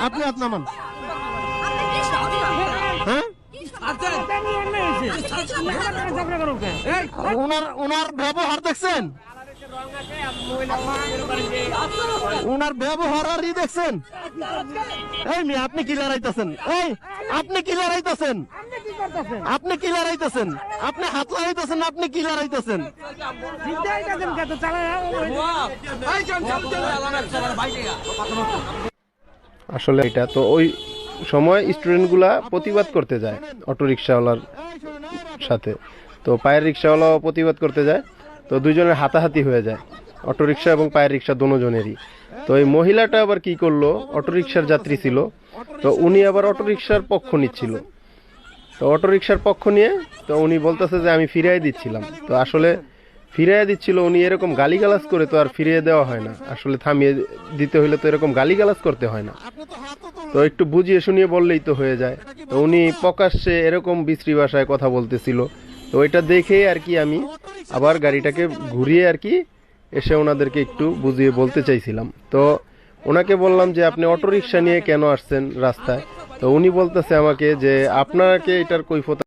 আপনি হাত নামান। হ্যাঁ, ওনার ব্যবহার দেখছেন, ওনার ব্যবহারই দেখছেন। এই মেয়ে, আপনি কি লড়াইতেছেন? এই আপনি কি লড়াইতেছেন? আপনি কি লড়াইতেছেন? আপনি হাত লড়াইতেছেন, আপনি কি লড়াইতেছেন? আসলে এটা তো ওই সময় স্টুডেন্টগুলা প্রতিবাদ করতে যায় অটো রিক্সাওয়ালার সাথে, তো পায়ের রিক্সাওয়ালাও প্রতিবাদ করতে যায়, তো দুইজনের হাতাহাতি হয়ে যায়, অটো রিক্সা এবং পায়ের রিক্সা দোনোজনেরই। তো এই মহিলাটা আবার কি করলো, অটো রিক্সার যাত্রী ছিল, তো উনি আবার অটো রিক্সার পক্ষ নিচ্ছিল। তো অটো রিক্সার পক্ষ নিয়ে তো উনি বলতেছে যে আমি ফিরিয়ে দিচ্ছিলাম, তো আসলে ফিরিয়ে দিচ্ছিল উনি, এরকম গালিগালাজ করে তো আর ফিরিয়ে দেওয়া হয় না, আসলে থামিয়ে দিতে হইলে তো এরকম গালিগালাজ করতে হয় না, তো একটু বুঝিয়ে শুনিয়ে বললেই তো হয়ে যায়। তো উনি প্রকাশ্যে এরকম বিশ্রী ভাষায় কথা বলতেছিল, তো ওইটা দেখে আর কি আমি আবার গাড়িটাকে ঘুরিয়ে আর কি এসে ওনাদেরকে একটু বুঝিয়ে বলতে চাইছিলাম। তো ওনাকে বললাম যে আপনি অটো রিক্সা নিয়ে কেন আসছেন রাস্তায়, তো উনি বলতেছে আমাকে যে আপনাকে এটার কৈফিয়ত